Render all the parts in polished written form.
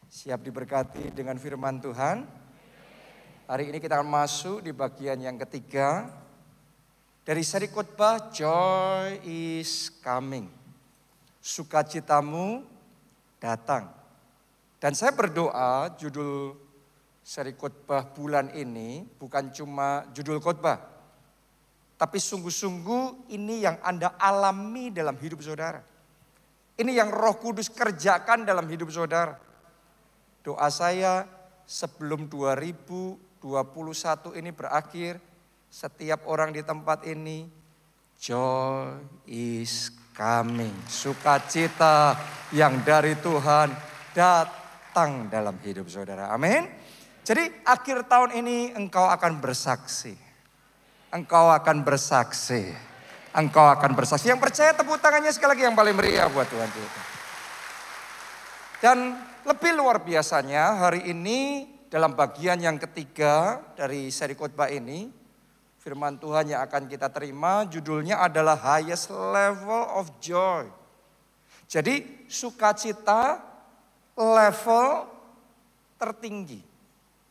Siap diberkati dengan firman Tuhan. Hari ini kita akan masuk di bagian yang ketiga dari seri khotbah Joy is Coming. Sukacitamu datang. Dan saya berdoa judul seri khotbah bulan ini bukan cuma judul khotbah, tapi sungguh-sungguh ini yang Anda alami dalam hidup saudara. Ini yang Roh Kudus kerjakan dalam hidup saudara. Doa saya sebelum 2021 ini berakhir, setiap orang di tempat ini, joy is coming. Sukacita yang dari Tuhan datang dalam hidup saudara. Amin. Jadi akhir tahun ini engkau akan bersaksi. Engkau akan bersaksi. Engkau akan bersaksi. Yang percaya tepuk tangannya sekali lagi yang paling meriah buat Tuhan kita. Dan lebih luar biasanya hari ini dalam bagian yang ketiga dari seri khotbah ini, firman Tuhan yang akan kita terima judulnya adalah highest level of joy. Jadi sukacita level tertinggi.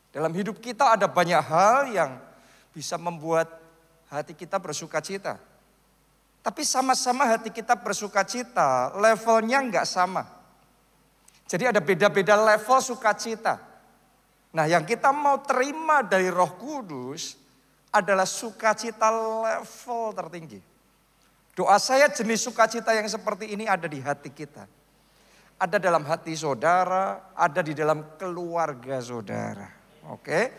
Dalam hidup kita ada banyak hal yang bisa membuat hati kita bersukacita. Tapi sama-sama hati kita bersukacita, levelnya enggak sama. Jadi ada beda-beda level sukacita. Nah, yang kita mau terima dari Roh Kudus adalah sukacita level tertinggi. Doa saya jenis sukacita yang seperti ini ada di hati kita. Ada dalam hati saudara, ada di dalam keluarga saudara. Oke.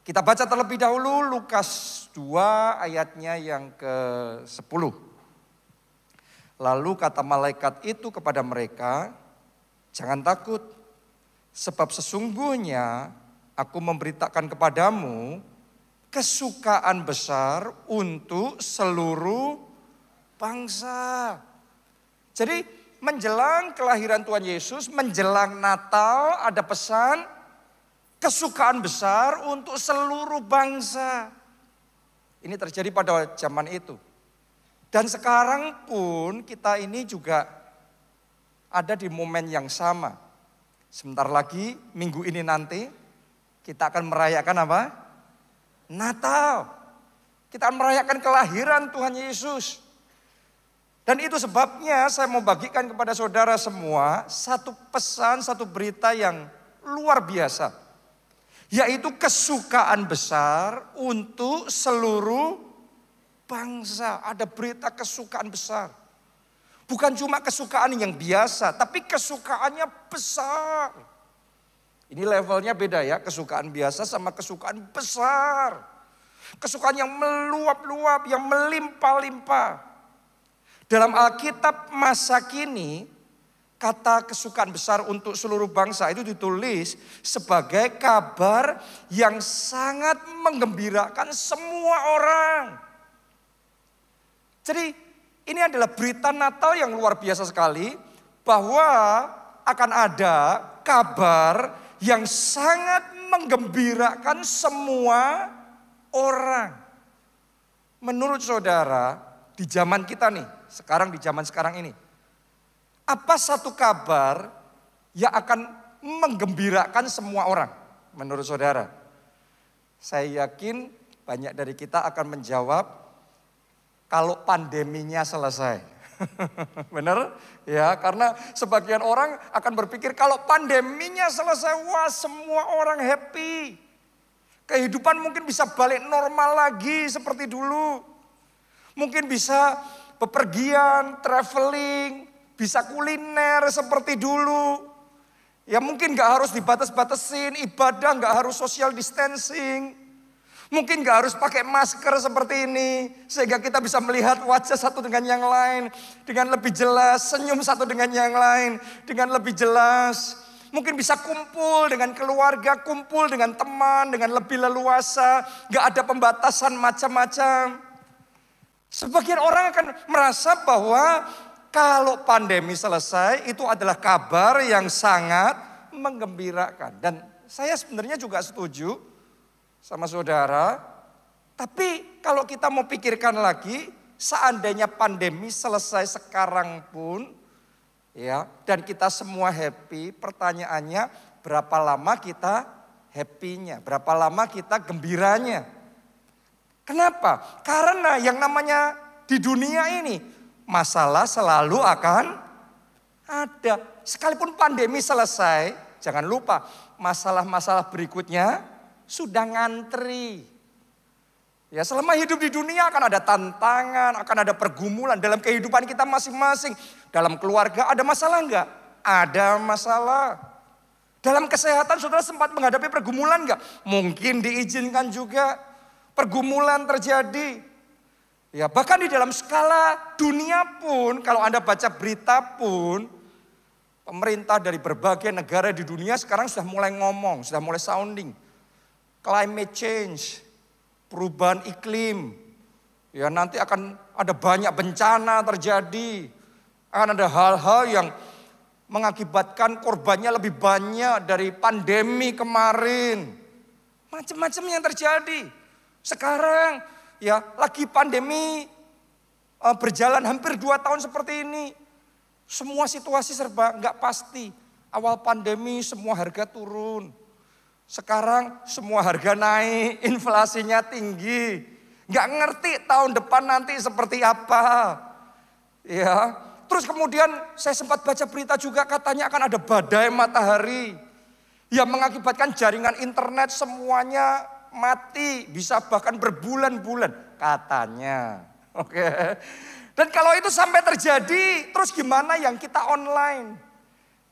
Kita baca terlebih dahulu Lukas 2 ayatnya yang ke-10. Lalu kata malaikat itu kepada mereka, jangan takut, sebab sesungguhnya aku memberitakan kepadamu kesukaan besar untuk seluruh bangsa. Jadi menjelang kelahiran Tuhan Yesus, menjelang Natal ada pesan kesukaan besar untuk seluruh bangsa. Ini terjadi pada zaman itu. Dan sekarang pun kita ini juga ada di momen yang sama. Sebentar lagi, minggu ini nanti, kita akan merayakan apa? Natal. Kita akan merayakan kelahiran Tuhan Yesus. Dan itu sebabnya saya mau bagikan kepada saudara semua satu pesan, satu berita yang luar biasa. Yaitu kesukaan besar untuk seluruh bangsa. Ada berita kesukaan besar. Bukan cuma kesukaan yang biasa, tapi kesukaannya besar. Ini levelnya beda ya, kesukaan biasa sama kesukaan besar. Kesukaan yang meluap-luap, yang melimpah-limpah. Dalam Alkitab masa kini, kata kesukaan besar untuk seluruh bangsa itu ditulis sebagai kabar yang sangat menggembirakan semua orang. Jadi ini adalah berita Natal yang luar biasa sekali, bahwa akan ada kabar yang sangat menggembirakan semua orang. Menurut saudara, di zaman kita nih, sekarang di zaman sekarang ini, apa satu kabar yang akan menggembirakan semua orang menurut saudara? Saya yakin banyak dari kita akan menjawab, kalau pandeminya selesai. Benar? Ya, karena sebagian orang akan berpikir kalau pandeminya selesai, wah semua orang happy. Kehidupan mungkin bisa balik normal lagi seperti dulu. Mungkin bisa bepergian, traveling, bisa kuliner seperti dulu. Ya mungkin gak harus dibatas-batasin, ibadah gak harus social distancing. Mungkin gak harus pakai masker seperti ini. Sehingga kita bisa melihat wajah satu dengan yang lain. Dengan lebih jelas. Senyum satu dengan yang lain. Dengan lebih jelas. Mungkin bisa kumpul dengan keluarga. Kumpul dengan teman. Dengan lebih leluasa. Gak ada pembatasan macam-macam. Sebagian orang akan merasa bahwa kalau pandemi selesai itu adalah kabar yang sangat menggembirakan. Dan saya sebenarnya juga setuju sama saudara. Tapi kalau kita mau pikirkan lagi, seandainya pandemi selesai sekarang pun, ya, dan kita semua happy, pertanyaannya berapa lama kita happy-nya, berapa lama kita gembiranya. Kenapa? Karena yang namanya di dunia ini, masalah selalu akan ada. Sekalipun pandemi selesai, jangan lupa masalah-masalah berikutnya sudah ngantri. Ya, selama hidup di dunia akan ada tantangan, akan ada pergumulan dalam kehidupan kita masing-masing. Dalam keluarga ada masalah enggak? Ada masalah. Dalam kesehatan saudara sempat menghadapi pergumulan enggak? Mungkin diizinkan juga pergumulan terjadi. Ya, bahkan di dalam skala dunia pun, kalau Anda baca berita pun, pemerintah dari berbagai negara di dunia sekarang sudah mulai ngomong, sudah mulai sounding. Climate change, perubahan iklim. Ya, nanti akan ada banyak bencana terjadi. Akan ada hal-hal yang mengakibatkan korbannya lebih banyak dari pandemi kemarin. Macam-macam yang terjadi. Sekarang ya lagi pandemi berjalan hampir 2 tahun seperti ini. Semua situasi serba nggak pasti. Awal pandemi semua harga turun. Sekarang semua harga naik, inflasinya tinggi. Nggak ngerti tahun depan nanti seperti apa. Ya, terus kemudian saya sempat baca berita juga katanya akan ada badai matahari. Yang mengakibatkan jaringan internet semuanya mati, bisa bahkan berbulan-bulan katanya. Oke. Dan kalau itu sampai terjadi, terus gimana yang kita online?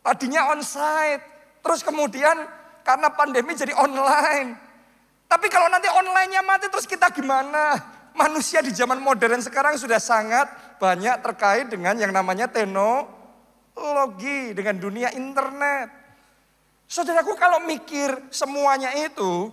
Tadinya onsite, terus kemudian karena pandemi jadi online. Tapi kalau nanti online-nya mati terus kita gimana? Manusia di zaman modern sekarang sudah sangat banyak terkait dengan yang namanya teknologi, dengan dunia internet. Saudaraku, kalau mikir semuanya itu,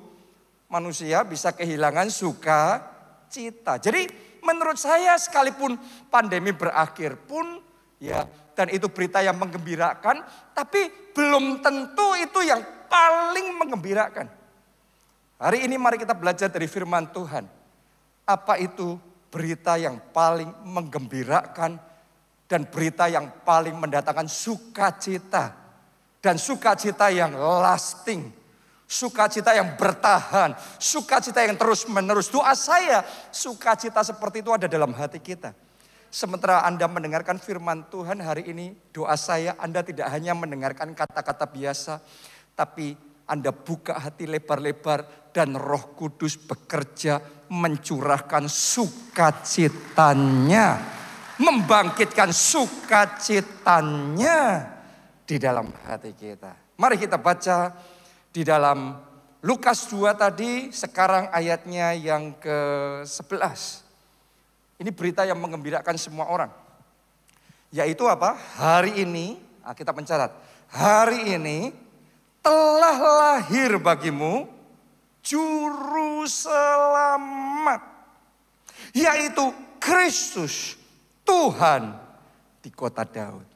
manusia bisa kehilangan sukacita. Jadi menurut saya sekalipun pandemi berakhir pun ya, dan itu berita yang menggembirakan, tapi belum tentu itu yang paling menggembirakan. Hari ini mari kita belajar dari firman Tuhan. Apa itu berita yang paling menggembirakan dan berita yang paling mendatangkan sukacita. Dan sukacita yang lasting. Sukacita yang bertahan, sukacita yang terus menerus. Doa saya, sukacita seperti itu ada dalam hati kita. Sementara Anda mendengarkan firman Tuhan hari ini, doa saya Anda tidak hanya mendengarkan kata-kata biasa, tapi Anda buka hati lebar-lebar dan Roh Kudus bekerja mencurahkan sukacitanya, membangkitkan sukacitanya di dalam hati kita. Mari kita baca di dalam Lukas 2 tadi, sekarang ayatnya yang ke-11. Ini berita yang menggembirakan semua orang. Yaitu apa? Hari ini, kita mencatat. Hari ini telah lahir bagimu Juru Selamat. Yaitu Kristus, Tuhan di kota Daud.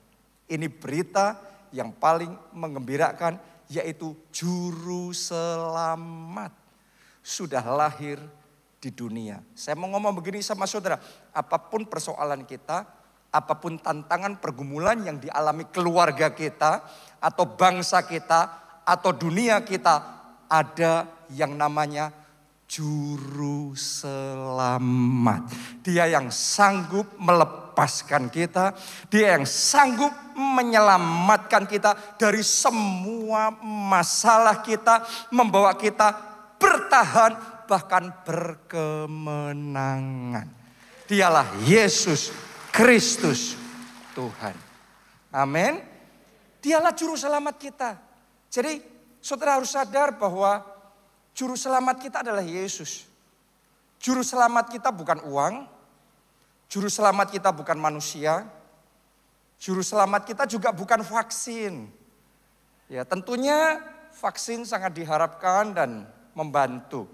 Ini berita yang paling menggembirakan, yaitu Juru Selamat sudah lahir di dunia. Saya mau ngomong begini sama saudara, apapun persoalan kita, apapun tantangan pergumulan yang dialami keluarga kita, atau bangsa kita, atau dunia kita, ada yang namanya Juru Selamat. Dia yang sanggup melepaskan kita, dia yang sanggup menyelamatkan kita dari semua masalah kita, membawa kita bertahan bahkan berkemenangan. Dialah Yesus Kristus Tuhan. Amin. Dialah Juru Selamat kita. Jadi saudara harus sadar bahwa Juru Selamat kita adalah Yesus. Juru Selamat kita bukan uang. Juru Selamat kita bukan manusia. Juru Selamat kita juga bukan vaksin. Ya, tentunya vaksin sangat diharapkan dan membantu.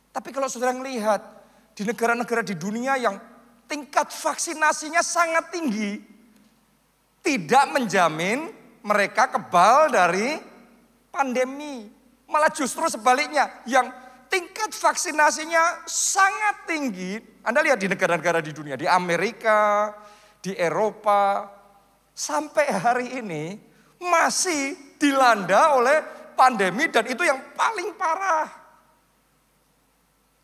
Tapi kalau saudara melihat di negara-negara di dunia yang tingkat vaksinasinya sangat tinggi, tidak menjamin mereka kebal dari pandemi. Malah justru sebaliknya, yang tingkat vaksinasinya sangat tinggi. Anda lihat di negara-negara di dunia, di Amerika, di Eropa, sampai hari ini masih dilanda oleh pandemi dan itu yang paling parah.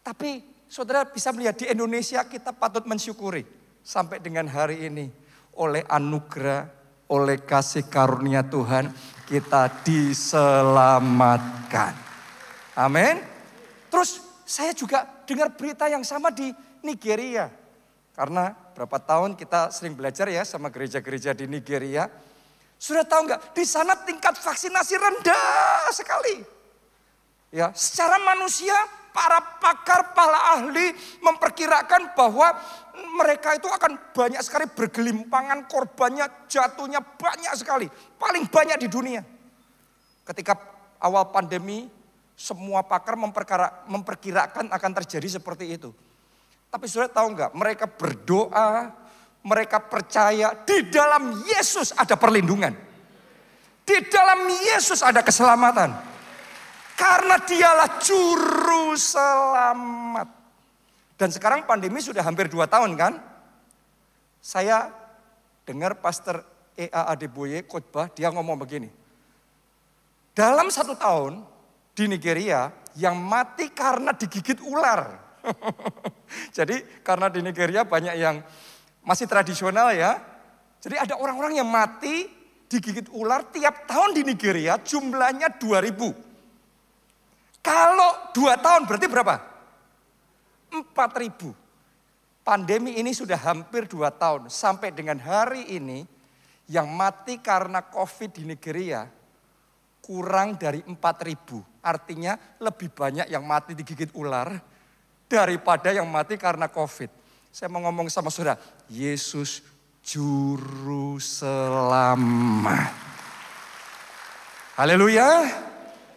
Tapi saudara bisa melihat di Indonesia kita patut mensyukuri. Sampai dengan hari ini oleh anugerah, oleh kasih karunia Tuhan kita diselamatkan. Amin. Terus saya juga dengar berita yang sama di Nigeria. Karena berapa tahun kita sering belajar ya sama gereja-gereja di Nigeria. Sudah tahu nggak? Di sana tingkat vaksinasi rendah sekali. Ya, secara manusia para pakar, para ahli memperkirakan bahwa mereka itu akan banyak sekali bergelimpangan, korbannya jatuhnya banyak sekali. Paling banyak di dunia. Ketika awal pandemi, semua pakar memperkirakan akan terjadi seperti itu. Tapi saudara tahu nggak? Mereka berdoa, mereka percaya di dalam Yesus ada perlindungan. Di dalam Yesus ada keselamatan. Karena dialah juru selamat. Dan sekarang pandemi sudah hampir 2 tahun kan? Saya dengar Pastor E.A. Adeboye khotbah, dia ngomong begini. Dalam 1 tahun di Nigeria yang mati karena digigit ular. Jadi karena di Nigeria banyak yang masih tradisional ya. Jadi ada orang-orang yang mati digigit ular tiap tahun di Nigeria jumlahnya 2.000. Kalau 2 tahun berarti berapa? 4.000. Pandemi ini sudah hampir 2 tahun. Sampai dengan hari ini yang mati karena COVID di Nigeria kurang dari 4.000. Artinya lebih banyak yang mati digigit ular daripada yang mati karena COVID. Saya mau ngomong sama saudara, Yesus juru selamat. Haleluya.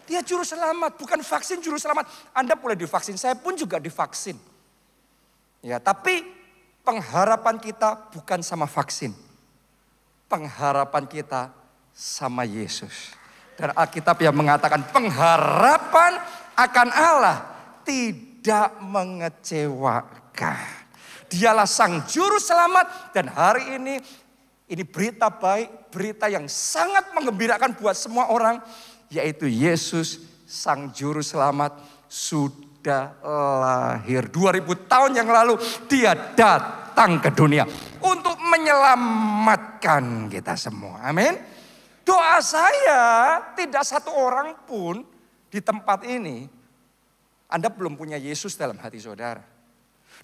Dia juru selamat, bukan vaksin juru selamat. Anda boleh divaksin, saya pun juga divaksin. Ya, tapi pengharapan kita bukan sama vaksin. Pengharapan kita sama Yesus. Dan Alkitab yang mengatakan pengharapan akan Allah tidak mengecewakan. Dialah sang juru selamat dan hari ini berita baik, berita yang sangat menggembirakan buat semua orang. Yaitu Yesus sang juru selamat sudah lahir. 2000 tahun yang lalu dia datang ke dunia untuk menyelamatkan kita semua. Amin. Doa saya tidak satu orang pun di tempat ini Anda belum punya Yesus dalam hati saudara.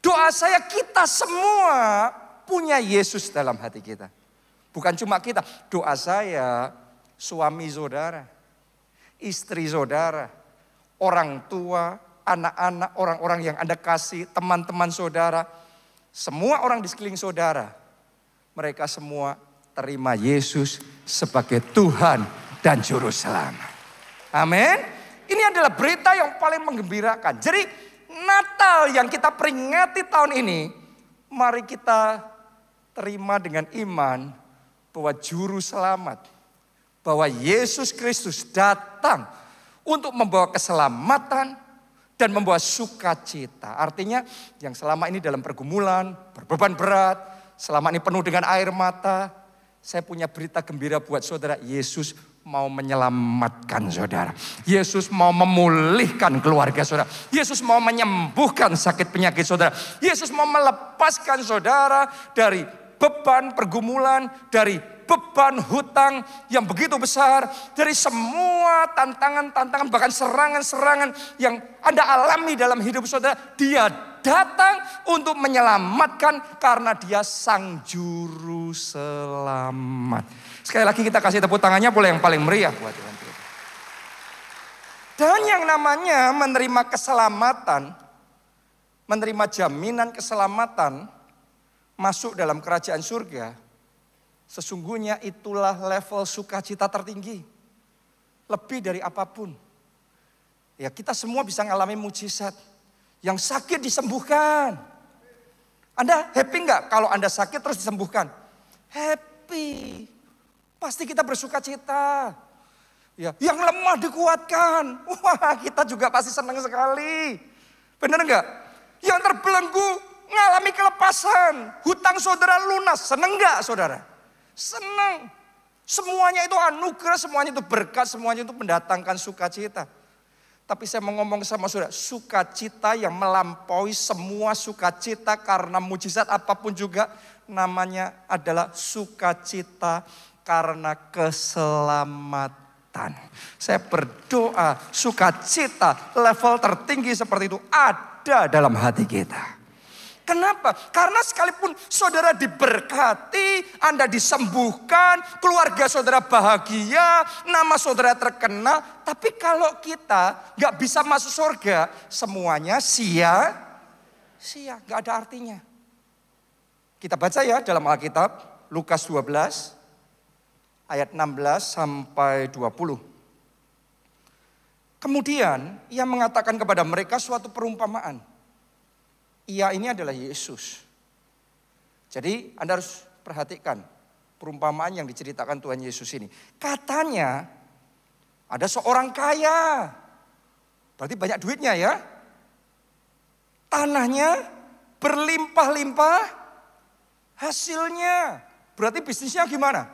Doa saya kita semua punya Yesus dalam hati kita. Bukan cuma kita, doa saya suami saudara, istri saudara, orang tua, anak-anak, orang-orang yang Anda kasih, teman-teman saudara, semua orang di sekeliling saudara, mereka semua terima Yesus sebagai Tuhan dan Juru Selamat. Amin. Ini adalah berita yang paling menggembirakan. Jadi Natal yang kita peringati tahun ini, mari kita terima dengan iman bahwa Juru Selamat, bahwa Yesus Kristus datang untuk membawa keselamatan dan membawa sukacita. Artinya yang selama ini dalam pergumulan, berbeban berat, selama ini penuh dengan air mata, saya punya berita gembira buat saudara. Yesus mau menyelamatkan saudara. Yesus mau memulihkan keluarga saudara. Yesus mau menyembuhkan sakit penyakit saudara. Yesus mau melepaskan saudara dari beban pergumulan, dari beban hutang yang begitu besar, dari semua tantangan-tantangan, bahkan serangan-serangan yang Anda alami dalam hidup saudara. Dia datang untuk menyelamatkan karena dia sang juru selamat. Sekali lagi kita kasih tepuk tangannya boleh yang paling meriah buat Tuhan kita. Dan yang namanya menerima keselamatan, menerima jaminan keselamatan, masuk dalam kerajaan surga, sesungguhnya itulah level sukacita tertinggi. Lebih dari apapun. Ya, kita semua bisa mengalami mujizat. Yang sakit disembuhkan. Anda happy nggak kalau Anda sakit terus disembuhkan? Happy. Pasti kita bersukacita. Ya, yang lemah dikuatkan. Wah, kita juga pasti senang sekali. Benar nggak? Yang terbelenggu ngalami kelepasan. Hutang saudara lunas. Senang nggak saudara? Senang. Semuanya itu anugerah, semuanya itu berkat, semuanya itu mendatangkan sukacita. Tapi saya mau ngomong sama saudara, sukacita yang melampaui semua sukacita karena mujizat apapun juga namanya adalah sukacita karena keselamatan. Saya berdoa sukacita level tertinggi seperti itu ada dalam hati kita. Kenapa? Karena sekalipun saudara diberkati, Anda disembuhkan, keluarga saudara bahagia, nama saudara terkenal. Tapi kalau kita gak bisa masuk surga, semuanya sia-sia, gak ada artinya. Kita baca ya dalam Alkitab, Lukas 12, ayat 16 sampai 20. Kemudian ia mengatakan kepada mereka suatu perumpamaan. Ia ini adalah Yesus. Jadi Anda harus perhatikan perumpamaan yang diceritakan Tuhan Yesus ini. Katanya ada seorang kaya. Berarti banyak duitnya ya. Tanahnya berlimpah-limpah hasilnya. Berarti bisnisnya gimana?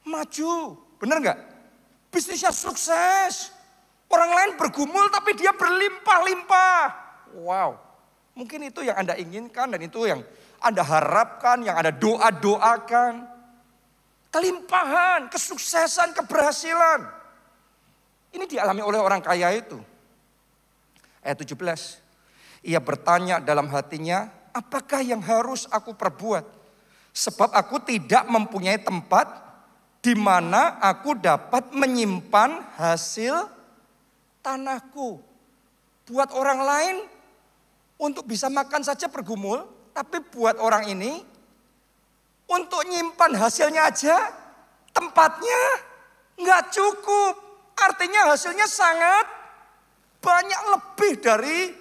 Maju. Benar nggak? Bisnisnya sukses. Orang lain bergumul tapi dia berlimpah-limpah. Wow. Mungkin itu yang Anda inginkan dan itu yang Anda harapkan, yang Anda doa-doakan. Kelimpahan, kesuksesan, keberhasilan. Ini dialami oleh orang kaya itu. Ayat 17. Ia bertanya dalam hatinya, apakah yang harus aku perbuat? Sebab aku tidak mempunyai tempat di mana aku dapat menyimpan hasil tanahku. Buat orang lain, untuk bisa makan saja bergumul, tapi buat orang ini, untuk nyimpan hasilnya aja, tempatnya nggak cukup. Artinya hasilnya sangat banyak lebih dari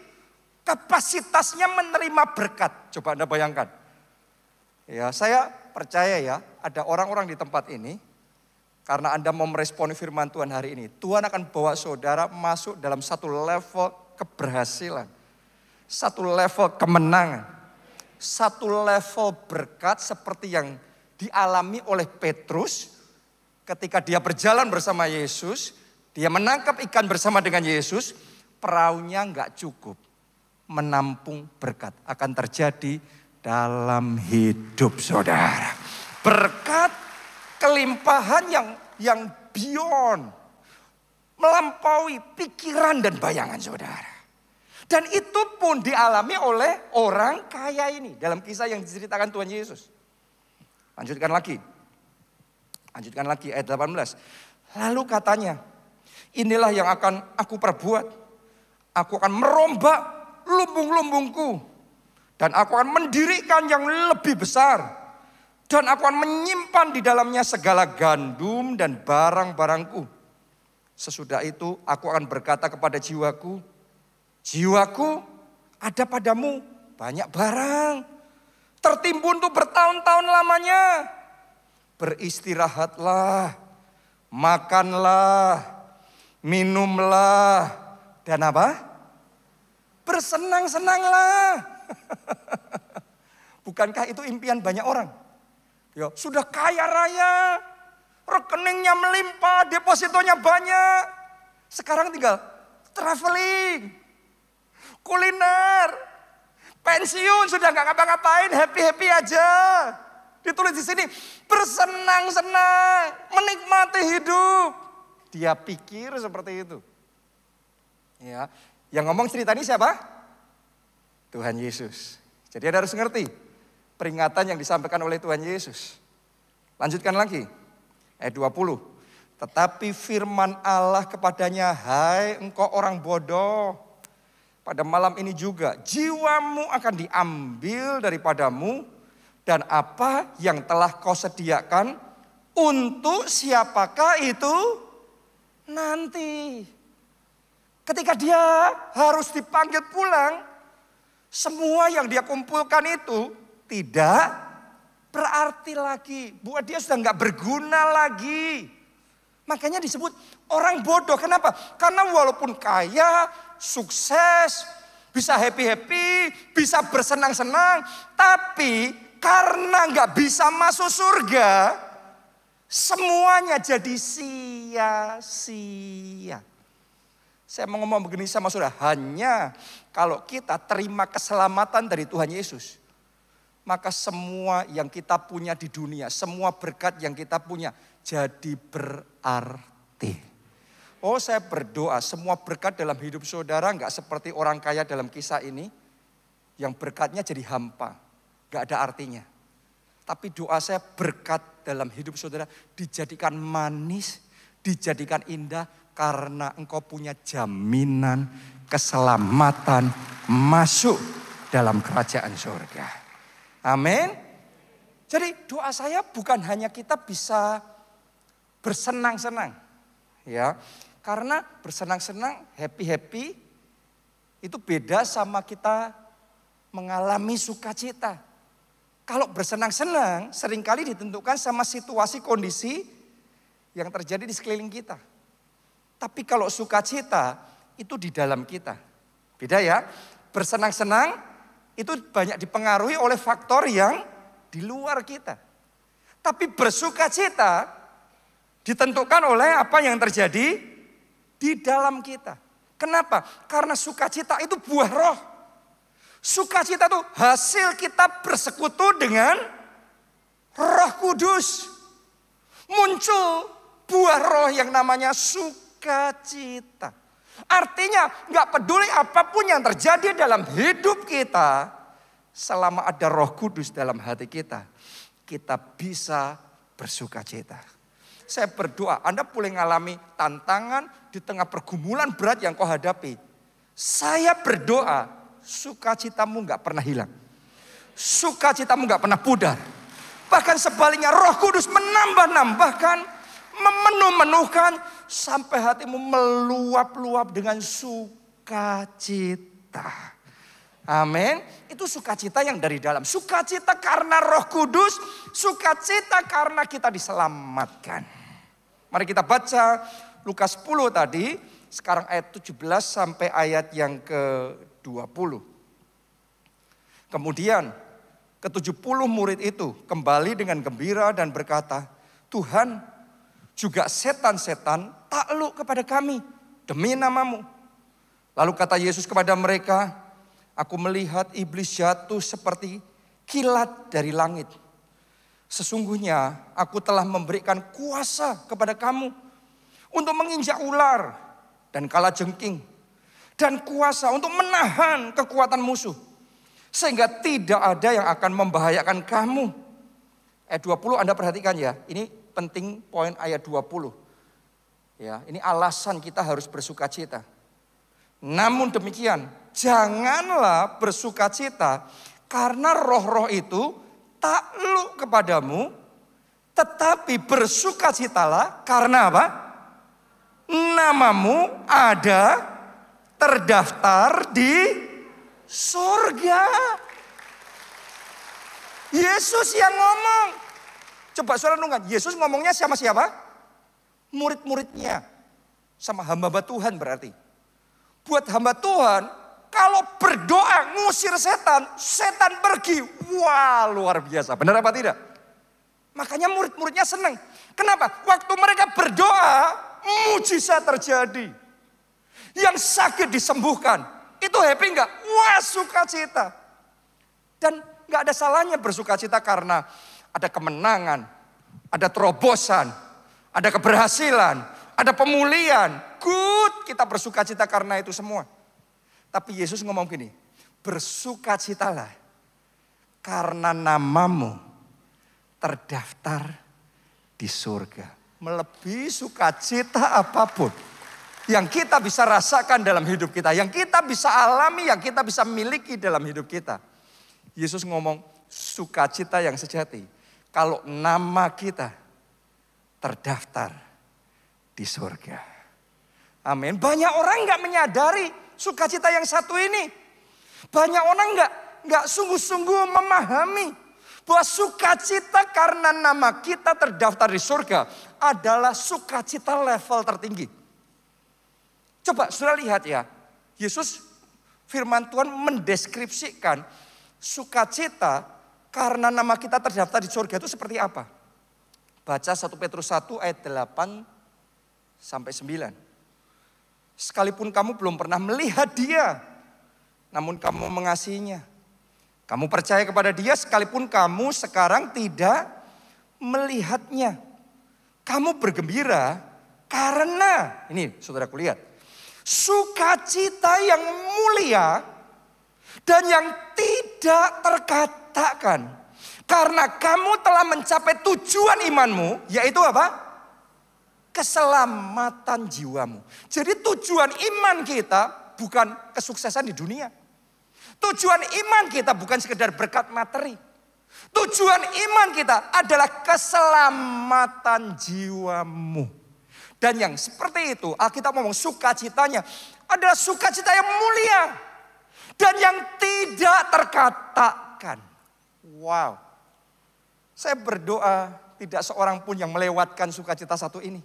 kapasitasnya menerima berkat. Coba Anda bayangkan. Ya, saya percaya ya, ada orang-orang di tempat ini, karena Anda mau meresponi firman Tuhan hari ini, Tuhan akan bawa saudara masuk dalam satu level keberhasilan. Satu level kemenangan, satu level berkat seperti yang dialami oleh Petrus ketika dia berjalan bersama Yesus, dia menangkap ikan bersama dengan Yesus, perahunya nggak cukup menampung berkat. Akan terjadi dalam hidup saudara. Berkat kelimpahan yang beyond, melampaui pikiran dan bayangan saudara. Dan itu pun dialami oleh orang kaya ini. Dalam kisah yang diceritakan Tuhan Yesus. Lanjutkan lagi ayat 18. Lalu katanya, inilah yang akan aku perbuat. Aku akan merombak lumbung-lumbungku. Dan aku akan mendirikan yang lebih besar. Dan aku akan menyimpan di dalamnya segala gandum dan barang-barangku. Sesudah itu aku akan berkata kepada jiwaku, jiwaku, ada padamu banyak barang. Tertimbun tuh bertahun-tahun lamanya. Beristirahatlah, makanlah, minumlah. Dan apa? Bersenang-senanglah. Bukankah itu impian banyak orang? Ya, sudah kaya raya, rekeningnya melimpah, depositonya banyak. Sekarang tinggal traveling. Kuliner, pensiun sudah nggak ngapa-ngapain, happy aja. Ditulis di sini, bersenang-senang, menikmati hidup. Dia pikir seperti itu. Ya, yang ngomong cerita ini siapa? Tuhan Yesus. Jadi Anda harus ngerti peringatan yang disampaikan oleh Tuhan Yesus. Lanjutkan lagi, ayat 20. Tetapi firman Allah kepadanya, hai engkau orang bodoh. Pada malam ini juga jiwamu akan diambil daripadamu dan apa yang telah kau sediakan untuk siapakah itu nanti. Ketika dia harus dipanggil pulang, semua yang dia kumpulkan itu tidak berarti lagi. Buat dia sudah nggak berguna lagi. Makanya disebut orang bodoh. Kenapa? Karena walaupun kaya, sukses, bisa happy, bisa bersenang-senang. Tapi karena nggak bisa masuk surga, Semuanya jadi sia-sia. Saya mau ngomong begini sama saudara, hanya kalau kita terima keselamatan dari Tuhan Yesus, maka semua yang kita punya di dunia, semua berkat yang kita punya jadi berarti. Oh, saya berdoa semua berkat dalam hidup saudara enggak seperti orang kaya dalam kisah ini, yang berkatnya jadi hampa, enggak ada artinya. Tapi doa saya berkat dalam hidup saudara dijadikan manis, dijadikan indah karena engkau punya jaminan keselamatan masuk dalam kerajaan surga. Amin. Jadi doa saya bukan hanya kita bisa bersenang-senang, ya. Karena bersenang-senang, happy-happy itu beda sama kita mengalami sukacita. Kalau bersenang-senang seringkali ditentukan sama situasi kondisi yang terjadi di sekeliling kita. Tapi kalau sukacita itu di dalam kita. Beda ya. Bersenang-senang itu banyak dipengaruhi oleh faktor yang di luar kita. Tapi bersukacita ditentukan oleh apa yang terjadi di dalam kita. Kenapa? Karena sukacita itu buah roh. Sukacita itu hasil kita bersekutu dengan Roh Kudus. Muncul buah roh yang namanya sukacita. Artinya gak peduli apapun yang terjadi dalam hidup kita, selama ada Roh Kudus dalam hati kita bisa bersukacita. Saya berdoa Anda boleh mengalami tantangan di tengah pergumulan berat yang kau hadapi. Saya berdoa sukacitamu gak pernah hilang. Sukacitamu gak pernah pudar. Bahkan sebaliknya Roh Kudus menambah-nambahkan, memenuh-menuhkan sampai hatimu meluap-luap dengan sukacita. Amin. Itu sukacita yang dari dalam. Sukacita karena Roh Kudus, sukacita karena kita diselamatkan. Mari kita baca Lukas 10 tadi, sekarang ayat 17 sampai ayat yang ke-20. Kemudian ke-70 murid itu kembali dengan gembira dan berkata, Tuhan, juga setan-setan takluk kepada kami demi namamu. Lalu kata Yesus kepada mereka, aku melihat iblis jatuh seperti kilat dari langit. Sesungguhnya aku telah memberikan kuasa kepada kamu untuk menginjak ular dan kalajengking, dan kuasa untuk menahan kekuatan musuh, sehingga tidak ada yang akan membahayakan kamu. Ayat 20 Anda perhatikan ya, ini penting poin ayat 20. Ya, ini alasan kita harus bersukacita. Namun demikian, janganlah bersukacita karena roh-roh itu takluk kepadamu, tetapi bersukacitalah karena apa? Namamu ada terdaftar di surga. Yesus yang ngomong. Coba saudara renungkan, Yesus ngomongnya sama siapa? Murid-muridnya. Sama hamba Tuhan berarti. Buat hamba Tuhan, kalau berdoa ngusir setan, setan pergi. Wah, luar biasa. Benar apa tidak? Makanya murid-muridnya senang. Kenapa? Waktu mereka berdoa, mujizat terjadi. Yang sakit disembuhkan. Itu happy enggak? Wah, sukacita. Dan enggak ada salahnya bersukacita karena ada kemenangan, ada terobosan, ada keberhasilan, ada pemulihan. Good, kita bersukacita karena itu semua. Tapi Yesus ngomong gini, bersukacitalah karena namamu terdaftar di surga. Melebihi sukacita apapun yang kita bisa rasakan dalam hidup kita, yang kita bisa alami, yang kita bisa miliki dalam hidup kita. Yesus ngomong sukacita yang sejati kalau nama kita terdaftar di surga. Amin. Banyak orang nggak menyadari sukacita yang satu ini. Banyak orang nggak sungguh-sungguh memahami bahwa sukacita karena nama kita terdaftar di surga adalah sukacita level tertinggi. Coba saudara lihat ya, Yesus firman Tuhan mendeskripsikan sukacita karena nama kita terdaftar di surga itu seperti apa. Baca 1 Petrus 1 ayat 8 sampai 9. Sekalipun kamu belum pernah melihat dia, namun kamu mengasihinya. Kamu percaya kepada dia sekalipun kamu sekarang tidak melihatnya. Kamu bergembira karena, ini saudaraku lihat, sukacita yang mulia dan yang tidak terkatakan. Karena kamu telah mencapai tujuan imanmu, yaitu apa? Keselamatan jiwamu. Jadi tujuan iman kita bukan kesuksesan di dunia. Tujuan iman kita bukan sekedar berkat materi. Tujuan iman kita adalah keselamatan jiwamu. Dan yang seperti itu, Alkitab ngomong sukacitanya adalah sukacita yang mulia. Dan yang tidak terkatakan. Wow. Saya berdoa tidak seorang pun yang melewatkan sukacita satu ini.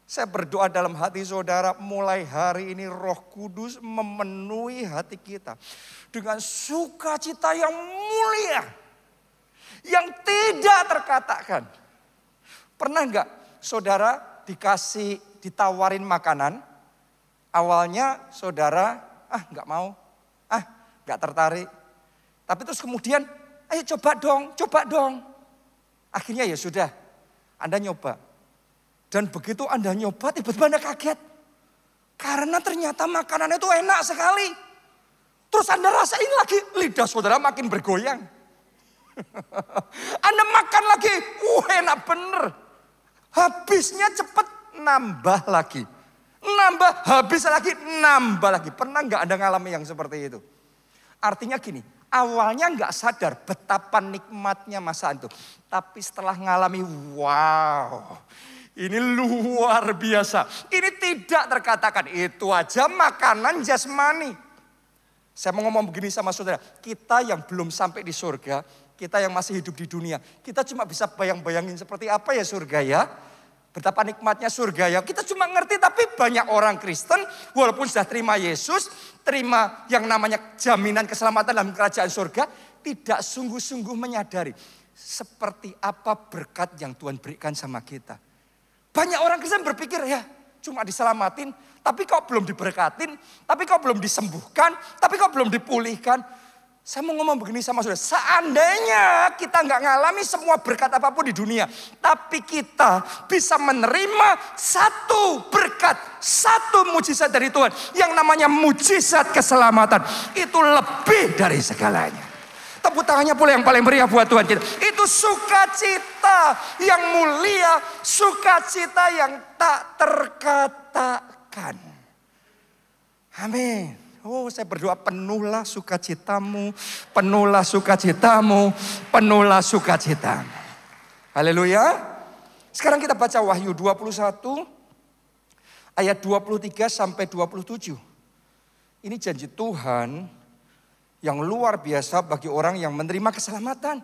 Saya berdoa dalam hati saudara, mulai hari ini Roh Kudus memenuhi hati kita dengan sukacita yang mulia, yang tidak terkatakan. Pernah enggak saudara ditawarin makanan, awalnya saudara enggak mau, enggak tertarik. Tapi terus kemudian, ayo coba dong. Akhirnya ya sudah, Anda nyoba. Dan begitu Anda nyoba, tiba-tiba Anda kaget. Karena ternyata makanan itu enak sekali. Terus Anda rasain lagi, lidah saudara makin bergoyang. Anda makan lagi, enak bener. Habisnya cepet, nambah lagi. Habis lagi, nambah lagi. Pernah nggak Anda ngalami yang seperti itu? Artinya gini, awalnya nggak sadar betapa nikmatnya masakan itu. Tapi setelah ngalami, wow, ini luar biasa. Ini tidak terkatakan. Itu aja makanan jasmani. Saya mau ngomong begini sama saudara. Kita yang belum sampai di surga, kita yang masih hidup di dunia, kita cuma bisa bayang-bayangin seperti apa ya surga ya. Betapa nikmatnya surga ya. Kita cuma ngerti, tapi banyak orang Kristen walaupun sudah terima Yesus, terima yang namanya jaminan keselamatan dalam kerajaan surga, tidak sungguh-sungguh menyadari seperti apa berkat yang Tuhan berikan sama kita. Banyak orang Kristen berpikir ya cuma diselamatin, tapi kok belum diberkatin, tapi kok belum disembuhkan, tapi kok belum dipulihkan. Saya mau ngomong begini sama saudara, seandainya kita nggak ngalami semua berkat apapun di dunia, tapi kita bisa menerima satu berkat, satu mujizat dari Tuhan, yang namanya mujizat keselamatan, itu lebih dari segalanya. Tepuk tangannya pula yang paling meriah buat Tuhan kita. Itu sukacita yang mulia, sukacita yang tak terkatakan. Amin. Oh, saya berdoa penuhlah sukacitamu, penuhlah sukacitamu, penuhlah sukacitamu. Haleluya. Sekarang kita baca Wahyu 21 ayat 23 sampai 27. Ini janji Tuhan yang luar biasa bagi orang yang menerima keselamatan.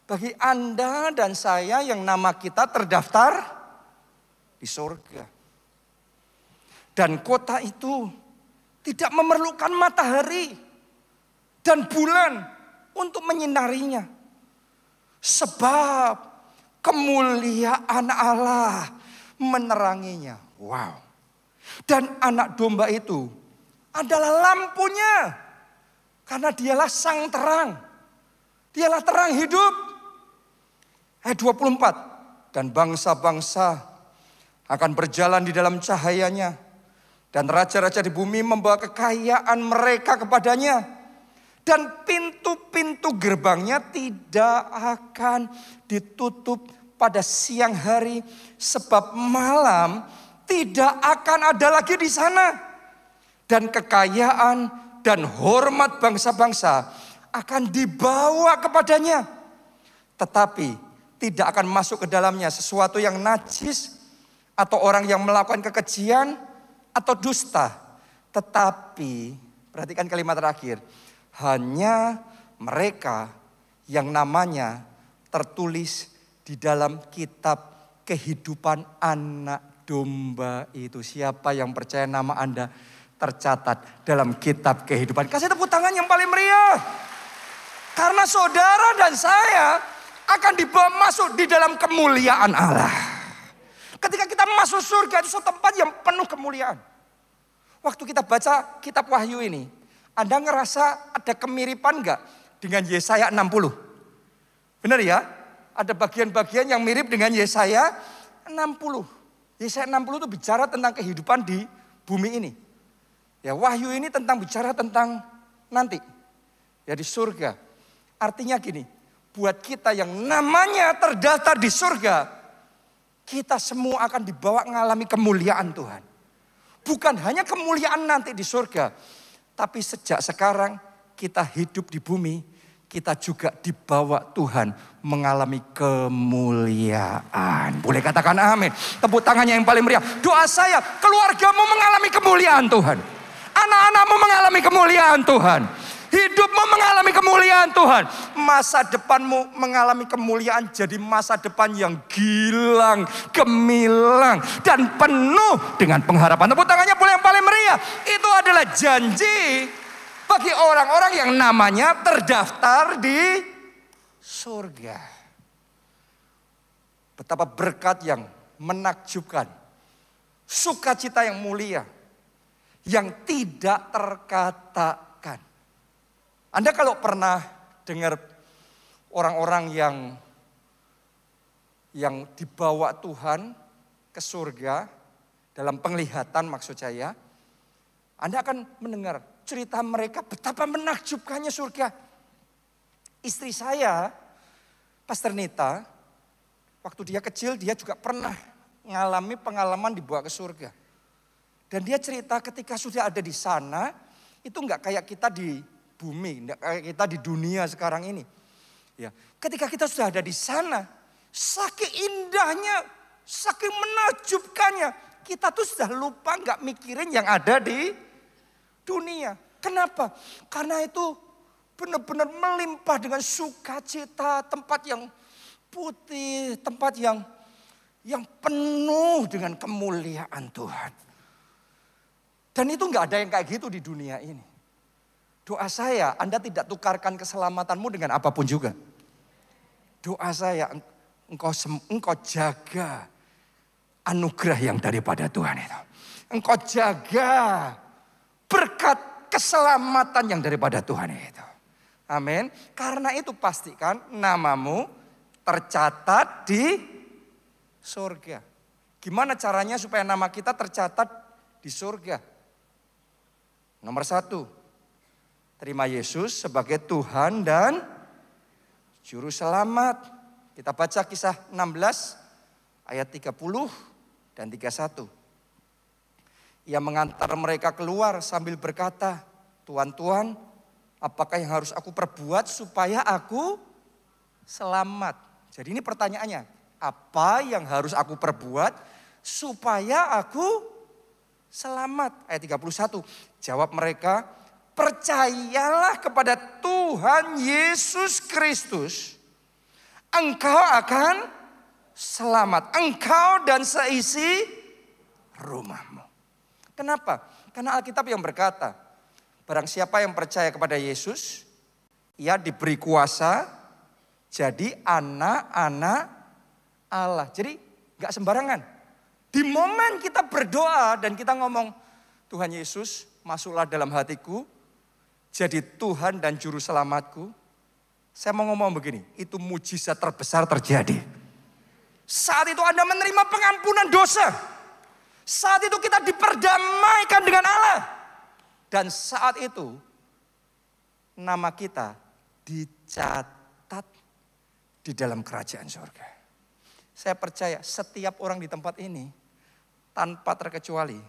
Bagi Anda dan saya yang nama kita terdaftar di surga. Dan kota itu tidak memerlukan matahari dan bulan untuk menyinarinya. Sebab kemuliaan Allah meneranginya. Wow. Dan anak domba itu adalah lampunya. Karena dialah sang terang. Dialah terang hidup. Ayat 24. Dan bangsa-bangsa akan berjalan di dalam cahayanya. Dan raja-raja di bumi membawa kekayaan mereka kepadanya. Dan pintu-pintu gerbangnya tidak akan ditutup pada siang hari. Sebab malam tidak akan ada lagi di sana. Dan kekayaan dan hormat bangsa-bangsa akan dibawa kepadanya. Tetapi tidak akan masuk ke dalamnya sesuatu yang najis atau orang yang melakukan kekejian atau dusta. Tetapi, perhatikan kalimat terakhir, hanya mereka yang namanya tertulis di dalam kitab kehidupan anak domba itu. Siapa yang percaya nama Anda tercatat dalam kitab kehidupan? Kasih tepuk tangan yang paling meriah. Karena saudara dan saya akan dibawa masuk di dalam kemuliaan Allah. Ketika kita masuk surga, itu suatu tempat yang penuh kemuliaan. Waktu kita baca kitab Wahyu ini, Anda ngerasa ada kemiripan enggak dengan Yesaya 60? Benar ya? Ada bagian-bagian yang mirip dengan Yesaya 60. Yesaya 60 itu bicara tentang kehidupan di bumi ini. Ya, Wahyu ini tentang bicara tentang nanti. Ya, di surga. Artinya gini, buat kita yang namanya terdaftar di surga, kita semua akan dibawa mengalami kemuliaan Tuhan. Bukan hanya kemuliaan nanti di surga, tapi sejak sekarang kita hidup di bumi, kita juga dibawa Tuhan mengalami kemuliaan. Boleh katakan amin. Tepuk tangannya yang paling meriah. Doa saya, keluargamu mengalami kemuliaan Tuhan. Anak-anakmu mengalami kemuliaan Tuhan. Hidupmu mengalami kemuliaan Tuhan. Masa depanmu mengalami kemuliaan, jadi masa depan yang gilang, gemilang, dan penuh dengan pengharapan. Tepuk tangannya boleh yang paling meriah. Itu adalah janji bagi orang-orang yang namanya terdaftar di surga. Betapa berkat yang menakjubkan. Sukacita yang mulia. Yang tidak terkatakan. Anda kalau pernah dengar orang-orang yang dibawa Tuhan ke surga, dalam penglihatan maksud saya, Anda akan mendengar cerita mereka betapa menakjubkannya surga. Istri saya, Pastor Nita, waktu dia kecil dia juga pernah mengalami pengalaman dibawa ke surga. Dan dia cerita ketika sudah ada di sana, itu enggak kayak kita di bumi, enggak kayak kita di dunia sekarang ini. Ya, ketika kita sudah ada di sana, saking indahnya, saking menakjubkannya, kita tuh sudah lupa enggak mikirin yang ada di dunia. Kenapa? Karena itu benar-benar melimpah dengan sukacita, tempat yang putih, tempat yang penuh dengan kemuliaan Tuhan. Dan itu enggak ada yang kayak gitu di dunia ini. Doa saya, Anda tidak tukarkan keselamatanmu dengan apapun juga. Doa saya, engkau jaga anugerah yang daripada Tuhan itu. Engkau jaga berkat keselamatan yang daripada Tuhan itu. Amin. Karena itu pastikan namamu tercatat di surga. Gimana caranya supaya nama kita tercatat di surga? Nomor 1. Terima Yesus sebagai Tuhan dan Juru Selamat. Kita baca kisah 16 ayat 30 dan 31. Ia mengantar mereka keluar sambil berkata, Tuhan, apakah yang harus aku perbuat supaya aku selamat? Jadi ini pertanyaannya, apa yang harus aku perbuat supaya aku selamat? Ayat 31, jawab mereka, percayalah kepada Tuhan Yesus Kristus, engkau akan selamat. Engkau dan seisi rumahmu. Kenapa? Karena Alkitab yang berkata, barang siapa yang percaya kepada Yesus, ia diberi kuasa jadi anak-anak Allah. Jadi gak sembarangan. Di momen kita berdoa dan kita ngomong, Tuhan Yesus masuklah dalam hatiku, jadi Tuhan dan Juru Selamatku. Saya mau ngomong begini, itu mujizat terbesar terjadi. Saat itu Anda menerima pengampunan dosa. Saat itu kita diperdamaikan dengan Allah. Dan saat itu nama kita dicatat di dalam kerajaan surga. Saya percaya setiap orang di tempat ini tanpa terkecuali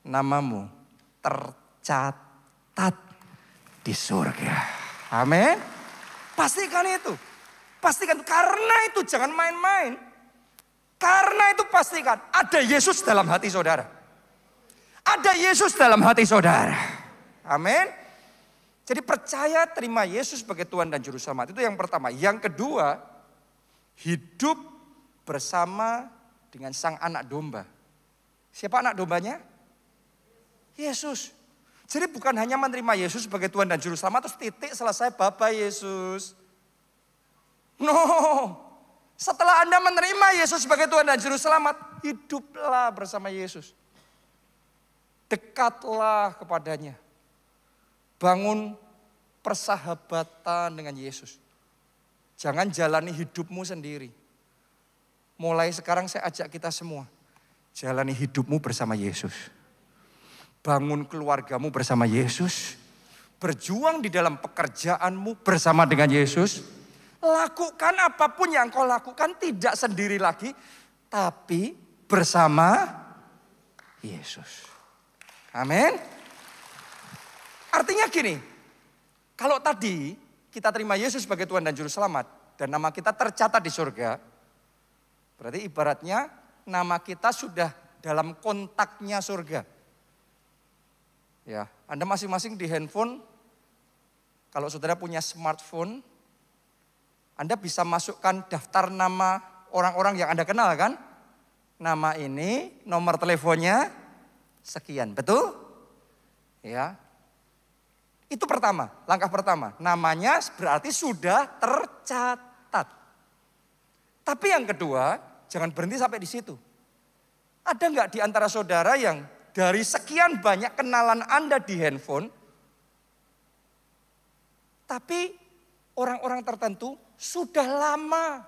namamu tercatat di surga. Amin. Pastikan itu. Pastikan itu. Karena itu jangan main-main. Karena itu pastikan ada Yesus dalam hati saudara. Ada Yesus dalam hati saudara. Amin. Jadi percaya terima Yesus sebagai Tuhan dan Juru Selamat. Itu yang pertama. Yang kedua, hidup bersama dengan sang anak domba. Siapa anak dombanya? Yesus. Jadi bukan hanya menerima Yesus sebagai Tuhan dan Juru Selamat terus titik selesai, bye-bye Yesus. No. Setelah Anda menerima Yesus sebagai Tuhan dan Juru Selamat, hiduplah bersama Yesus. Dekatlah kepadanya. Bangun persahabatan dengan Yesus. Jangan jalani hidupmu sendiri. Mulai sekarang saya ajak kita semua. Jalani hidupmu bersama Yesus. Bangun keluargamu bersama Yesus. Berjuang di dalam pekerjaanmu bersama dengan Yesus. Lakukan apapun yang kau lakukan tidak sendiri lagi. Tapi bersama Yesus. Amin. Artinya gini. Kalau tadi kita terima Yesus sebagai Tuhan dan Juru Selamat. Dan nama kita tercatat di surga. Berarti ibaratnya nama kita sudah dalam kontaknya surga. Ya, Anda masing-masing di handphone, kalau saudara punya smartphone, Anda bisa masukkan daftar nama orang-orang yang Anda kenal kan? Nama ini, nomor teleponnya, sekian, betul? Ya. Itu pertama, langkah pertama. Namanya berarti sudah tercatat. Tapi yang kedua, jangan berhenti sampai di situ. Ada nggak di antara saudara yang dari sekian banyak kenalan Anda di handphone, tapi orang-orang tertentu sudah lama,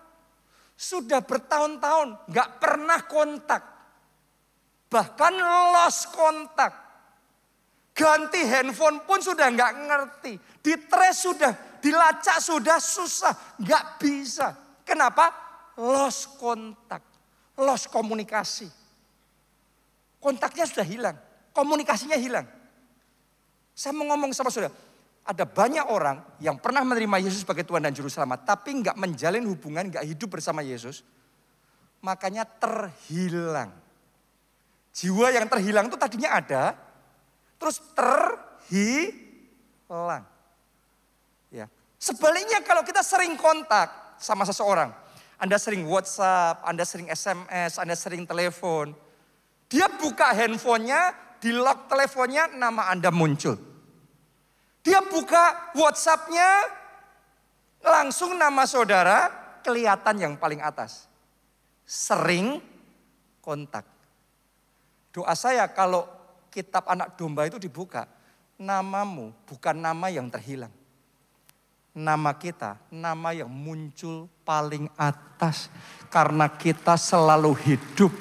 sudah bertahun-tahun nggak pernah kontak, bahkan lost kontak, ganti handphone pun sudah nggak ngerti, ditrace sudah, dilacak sudah susah, nggak bisa. Kenapa? Lost kontak, lost komunikasi. Kontaknya sudah hilang, komunikasinya hilang. Saya mau ngomong sama saudara, ada banyak orang yang pernah menerima Yesus sebagai Tuhan dan Juru Selamat, tapi nggak menjalin hubungan, nggak hidup bersama Yesus, makanya terhilang. Jiwa yang terhilang itu tadinya ada, terus terhilang. Ya. Sebaliknya kalau kita sering kontak sama seseorang, Anda sering WhatsApp, Anda sering SMS, Anda sering telepon, dia buka handphonenya, di lock teleponnya, nama Anda muncul. Dia buka WhatsAppnya, langsung nama saudara kelihatan yang paling atas. Sering kontak. Doa saya kalau kitab anak domba itu dibuka, namamu bukan nama yang terhilang. Nama kita, nama yang muncul paling atas. Karena kita selalu hidup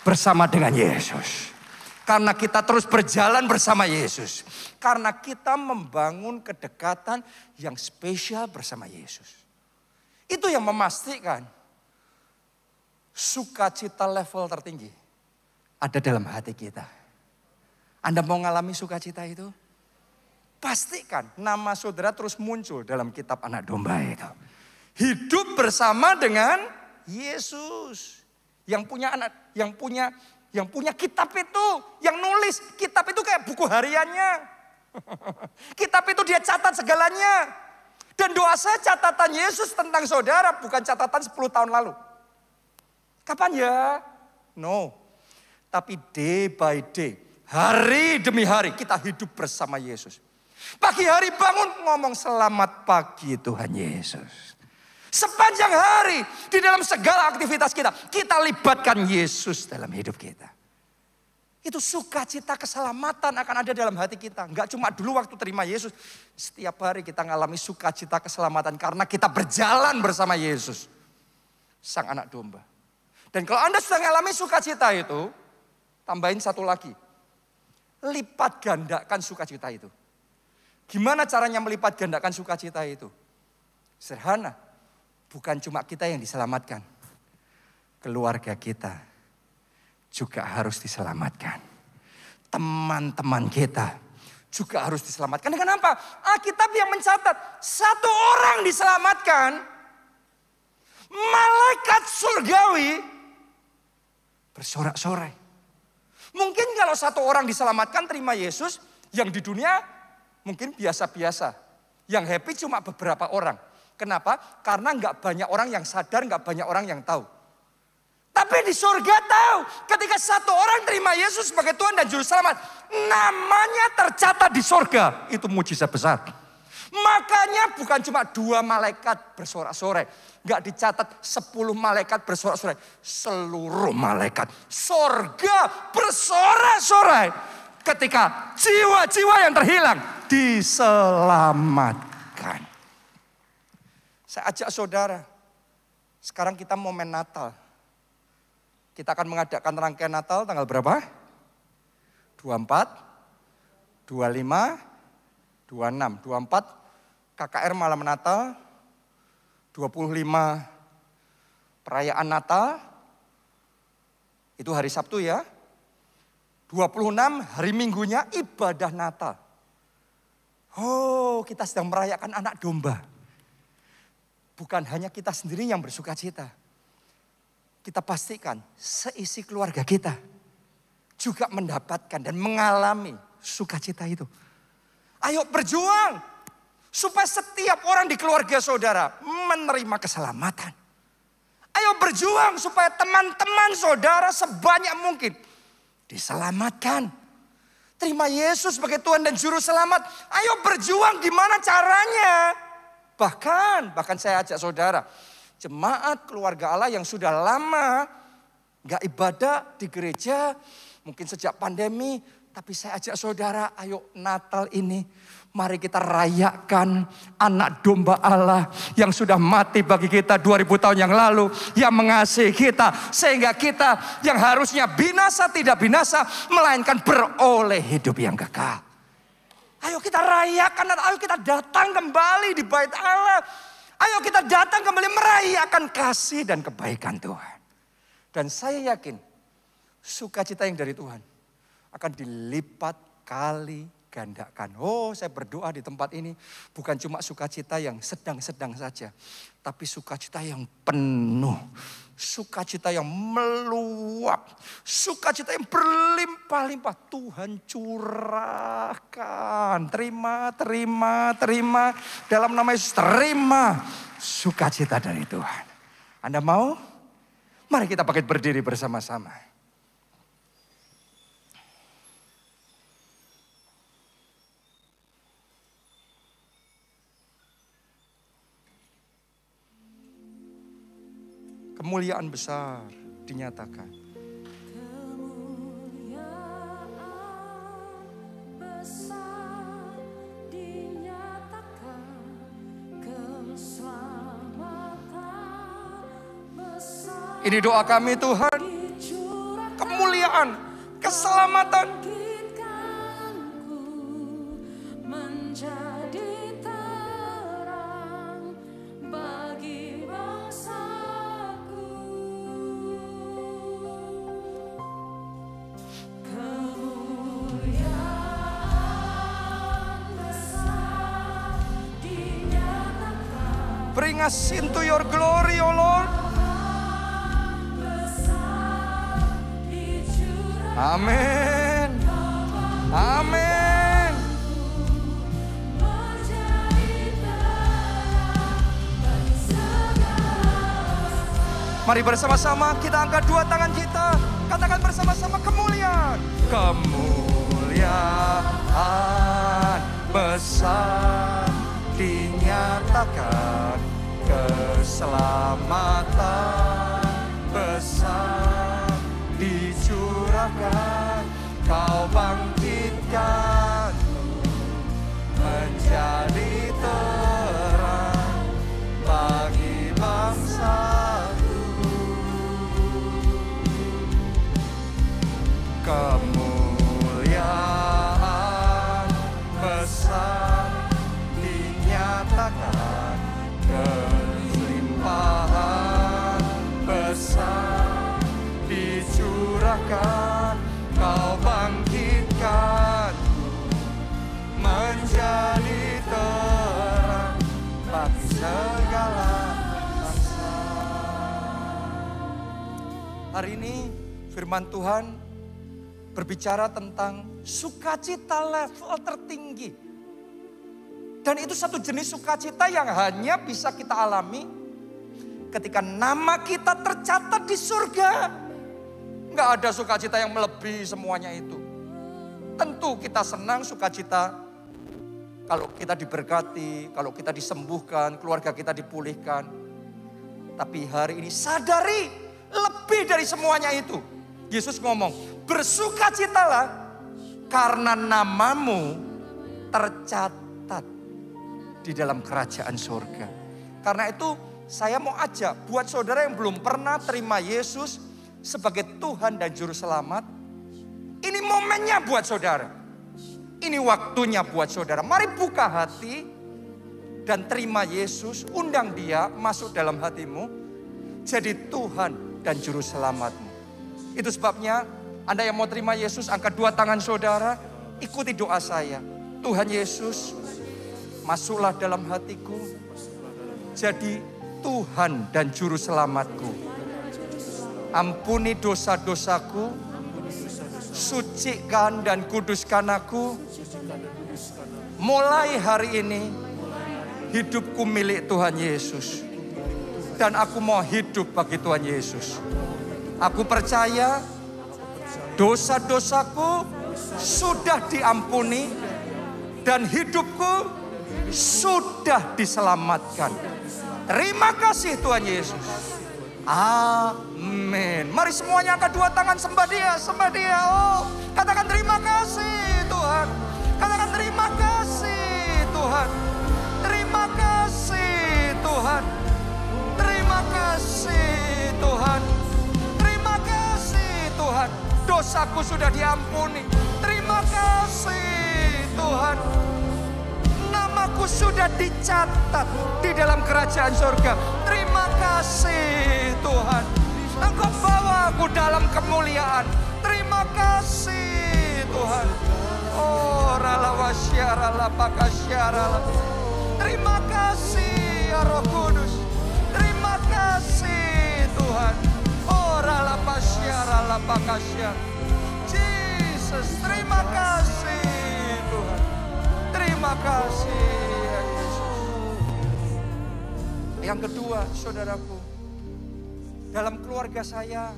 bersama dengan Yesus. Karena kita terus berjalan bersama Yesus. Karena kita membangun kedekatan yang spesial bersama Yesus. Itu yang memastikan sukacita level tertinggi ada dalam hati kita. Anda mau ngalami sukacita itu? Pastikan nama saudara terus muncul dalam kitab anak domba itu. Hidup bersama dengan Yesus. Yang punya anak, yang punya kitab itu, yang nulis kitab itu kayak buku hariannya. Kitab itu dia catat segalanya. Dan doa saya catatan Yesus tentang saudara bukan catatan 10 tahun lalu. Kapan ya? No. Tapi day by day, hari demi hari kita hidup bersama Yesus. Pagi hari bangun ngomong selamat pagi Tuhan Yesus. Sepanjang hari di dalam segala aktivitas kita libatkan Yesus dalam hidup kita. Itu sukacita keselamatan akan ada dalam hati kita. Enggak cuma dulu waktu terima Yesus. Setiap hari kita ngalami sukacita keselamatan karena kita berjalan bersama Yesus. Sang anak domba. Dan kalau Anda sudah ngalami sukacita itu, tambahin satu lagi. Lipat gandakan sukacita itu. Gimana caranya melipat gandakan sukacita itu? Sederhana. Bukan cuma kita yang diselamatkan. Keluarga kita juga harus diselamatkan. Teman-teman kita juga harus diselamatkan. Dengan apa? Alkitab yang mencatat satu orang diselamatkan. Malaikat surgawi bersorak-sorai. Mungkin kalau satu orang diselamatkan terima Yesus, yang di dunia mungkin biasa-biasa. Yang happy cuma beberapa orang. Kenapa? Karena nggak banyak orang yang sadar, nggak banyak orang yang tahu. Tapi di surga tahu, ketika satu orang terima Yesus sebagai Tuhan dan Juru Selamat, namanya tercatat di surga. Itu mujizat besar. Makanya bukan cuma 2 malaikat bersorak-sorai. Enggak dicatat 10 malaikat bersorak-sorai. Seluruh malaikat sorga bersorak-sorai. Ketika jiwa-jiwa yang terhilang diselamatkan. Saya ajak saudara. Sekarang kita momen Natal. Kita akan mengadakan rangkaian Natal tanggal berapa? 24, 25, 26. 24 KKR malam Natal. 25 perayaan Natal. Itu hari Sabtu ya. 26 hari Minggunya ibadah Natal. Oh, kita sedang merayakan anak domba. Bukan hanya kita sendiri yang bersuka cita. Kita pastikan seisi keluarga kita juga mendapatkan dan mengalami sukacita itu. Ayo berjuang supaya setiap orang di keluarga saudara menerima keselamatan. Ayo berjuang supaya teman-teman saudara sebanyak mungkin diselamatkan. Terima Yesus sebagai Tuhan dan Juru Selamat. Ayo berjuang, gimana caranya? Bahkan saya ajak saudara, jemaat keluarga Allah yang sudah lama gak ibadah di gereja, mungkin sejak pandemi, tapi saya ajak saudara, ayo Natal ini mari kita rayakan anak domba Allah yang sudah mati bagi kita 2000 tahun yang lalu, yang mengasihi kita sehingga kita yang harusnya binasa tidak binasa, melainkan beroleh hidup yang kekal. Ayo kita rayakan, ayo kita datang kembali di bait Allah. Ayo kita datang kembali merayakan kasih dan kebaikan Tuhan. Dan saya yakin sukacita yang dari Tuhan akan dilipat kali gandakan. Oh, saya berdoa di tempat ini bukan cuma sukacita yang sedang-sedang saja, tapi sukacita yang penuh, sukacita yang meluap, sukacita yang berlimpah-limpah. Tuhan curahkan, terima dalam nama Yesus, terima sukacita dari Tuhan. Anda mau? Mari kita bangkit berdiri bersama-sama. Kemuliaan besar dinyatakan. Kemuliaan besar dinyatakan. Keselamatan besar. Ini doa kami Tuhan. Kemuliaan, keselamatan. Menjadi terang bagi bangsaku. Kemuliaan besar dinyatakan. Bring us into your glory, O Lord. Amin. Amin. Mari bersama-sama kita angkat 2 tangan kita. Katakan bersama-sama kemuliaan. Kemuliaan besar dinyatakan. Keselamatan besar dicurahkan. Kau bangkitkan menjadi terang bagi bangsaku. Kemuliaan besar dinyatakan. Kelimpahan besar dicurahkan. Kau bangkitkanku menjadi terang bagi segala bangsa. Hari ini firman Tuhan berbicara tentang sukacita level tertinggi. Dan itu satu jenis sukacita yang hanya bisa kita alami ketika nama kita tercatat di surga. Nggak ada sukacita yang melebihi semuanya itu. Tentu kita senang sukacita kalau kita diberkati, kalau kita disembuhkan, keluarga kita dipulihkan. Tapi hari ini sadari lebih dari semuanya itu. Yesus ngomong, bersukacitalah karena namamu tercatat di dalam kerajaan surga. Karena itu saya mau ajak buat saudara yang belum pernah terima Yesus sebagai Tuhan dan Juru Selamat. Ini momennya buat saudara. Ini waktunya buat saudara. Mari buka hati dan terima Yesus. Undang dia masuk dalam hatimu. Jadi Tuhan dan Juru Selamatmu. Itu sebabnya Anda yang mau terima Yesus, angkat dua tangan saudara. Ikuti doa saya. Tuhan Yesus, masuklah dalam hatiku. Jadi Tuhan dan Juru Selamatku. Ampuni dosa-dosaku. Sucikan dan kuduskan aku. Mulai hari ini hidupku milik Tuhan Yesus. Dan aku mau hidup bagi Tuhan Yesus. Aku percaya dosa-dosaku sudah diampuni. Dan hidupku sudah diselamatkan. Terima kasih Tuhan Yesus. Amin. Mari semuanya angkat dua tangan, sembah dia, sembah dia. Oh, katakan terima kasih Tuhan. Katakan terima kasih Tuhan. Terima kasih Tuhan. Terima kasih Tuhan. Terima kasih Tuhan. Dosaku sudah diampuni. Terima kasih Tuhan. Namaku sudah dicatat di dalam kerajaan surga. Terima kasih Tuhan. Engkau bawa aku dalam kemuliaan. Terima kasih Tuhan. Oh, rala wasyara la pakasyara. Terima kasih ya Roh Kudus. Terima kasih Tuhan. Oh, rala pasyara la pakasyara. Jesus, terima kasih Tuhan. Terima kasih ya Yesus. Yang kedua, saudaraku, dalam keluarga saya,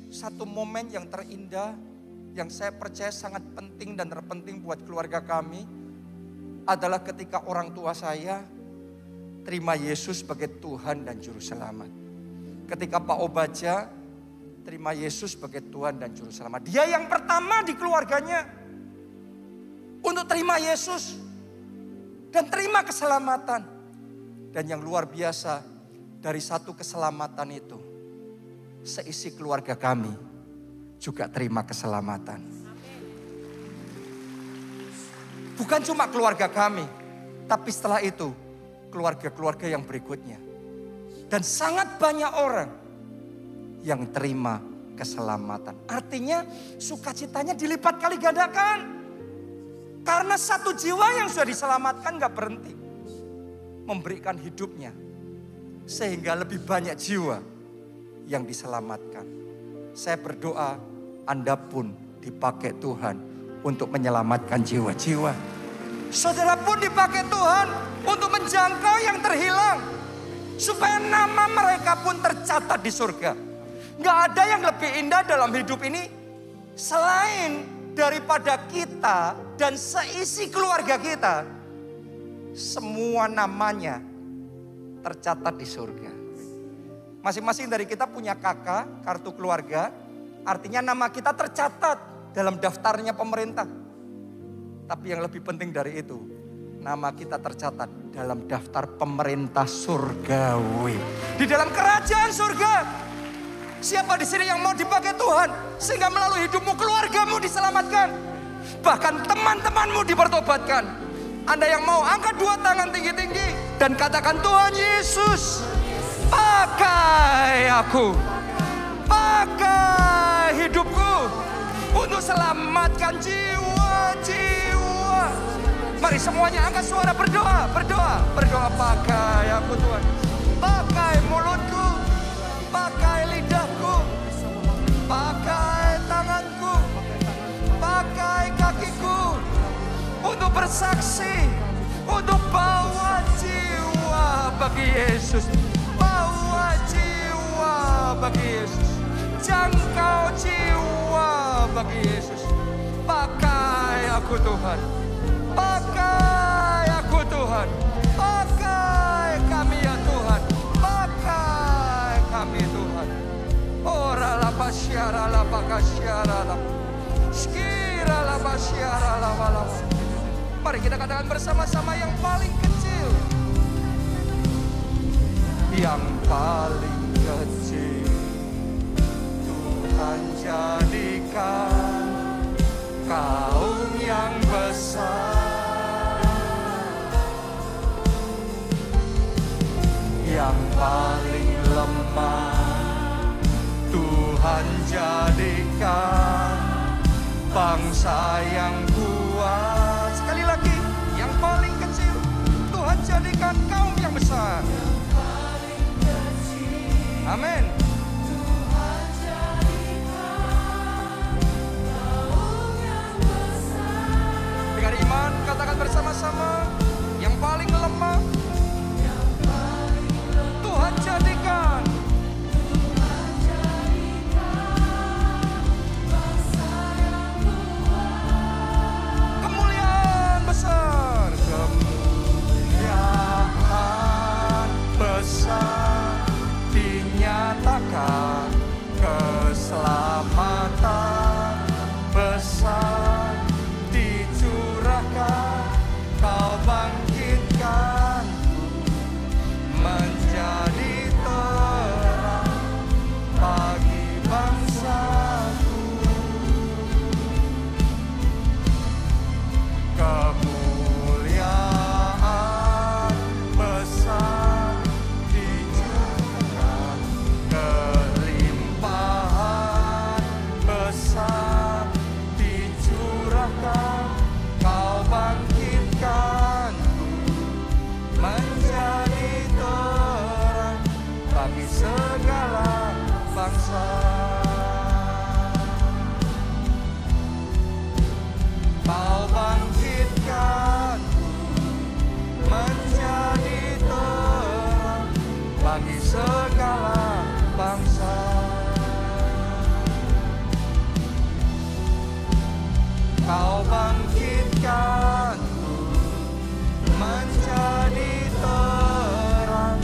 satu momen yang terindah, yang saya percaya sangat penting dan terpenting buat keluarga kami, adalah ketika orang tua saya terima Yesus sebagai Tuhan dan Juru Selamat. Ketika Pak Obaja terima Yesus sebagai Tuhan dan Juru Selamat. Dia yang pertama di keluarganya untuk terima Yesus dan terima keselamatan. Dan yang luar biasa, dari satu keselamatan itu, seisi keluarga kami juga terima keselamatan. Bukan cuma keluarga kami, tapi setelah itu keluarga-keluarga yang berikutnya. Dan sangat banyak orang yang terima keselamatan. Artinya sukacitanya dilipat kali gandakan. Karena satu jiwa yang sudah diselamatkan gak berhenti memberikan hidupnya. Sehingga lebih banyak jiwa yang diselamatkan. Saya berdoa Anda pun dipakai Tuhan untuk menyelamatkan jiwa-jiwa. Saudara pun dipakai Tuhan untuk menjangkau yang terhilang. Supaya nama mereka pun tercatat di surga. Gak ada yang lebih indah dalam hidup ini selain daripada kita dan seisi keluarga kita, semua namanya tercatat di surga. Masing-masing dari kita punya kakak, kartu keluarga, artinya nama kita tercatat dalam daftarnya pemerintah. Tapi yang lebih penting dari itu, nama kita tercatat dalam daftar pemerintah surgawi. Di dalam kerajaan surga. Siapa di sini yang mau dipakai Tuhan sehingga melalui hidupmu keluargamu diselamatkan, bahkan teman-temanmu dipertobatkan? Anda yang mau angkat dua tangan tinggi-tinggi dan katakan, Tuhan Yesus, pakai aku, pakai hidupku untuk selamatkan jiwa-jiwa. Mari semuanya angkat suara, berdoa, berdoa, berdoa. Pakai aku Tuhan, pakai mulutku, pakai lidahku, pakai tanganku, pakai kakiku untuk bersaksi, untuk bawa jiwa bagi Yesus, bawa jiwa bagi Yesus, jangkau jiwa bagi Yesus. Pakai aku Tuhan, pakai Tuhan. Pakai kami ya Tuhan. Pakai kami Tuhan. Ora la pasyara la pakasyara la. Skira la pasyara la wala. Mari kita katakan bersama-sama yang paling kecil. Yang paling kecil Tuhan jadikan kaum yang besar. Yang paling lemah Tuhan jadikan bangsa yang kuat. Sekali lagi, yang paling kecil Tuhan jadikan kaum yang besar. Amin. Dengan iman katakan bersama-sama, yang paling lemah Tuhan jadikan kemuliaan besar. Kemuliaan besar dinyatakan, keselamatan besar dicurahkan, kau bangkitkanku menjadi terang bagi bangsaku. Kemuliaan besar dicurahkan, kelimpahan besar dicurahkan, kau bangkitkanku menjadi terang bagi segala bangsa. Kau bangkitkanku menjadi terang bagi segala bangsa. Kau bangkitkanku menjadi terang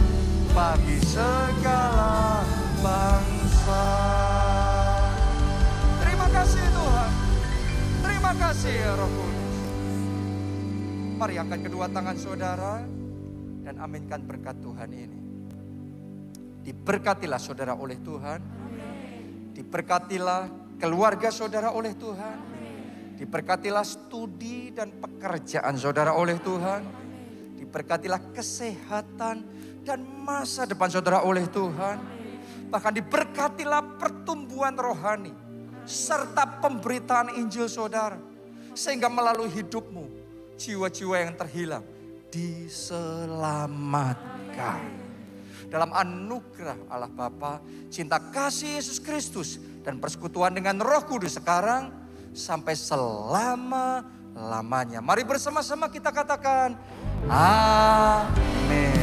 bagi segala bangsa. Terima kasih Tuhan. Terima kasih ya Roh Kudus. Mari angkat kedua tangan saudara dan aminkan berkat Tuhan ini. Diberkatilah saudara oleh Tuhan. Diberkatilah keluarga saudara oleh Tuhan. Diberkatilah studi dan pekerjaan saudara oleh Tuhan. Diberkatilah kesehatan dan masa depan saudara oleh Tuhan. Bahkan diberkatilah pertumbuhan rohani serta pemberitaan Injil saudara. Sehingga melalui hidupmu jiwa-jiwa yang terhilang diselamatkan. Dalam anugerah Allah Bapa, cinta kasih Yesus Kristus dan persekutuan dengan Roh Kudus sekarang sampai selama-lamanya. Mari bersama-sama kita katakan amin.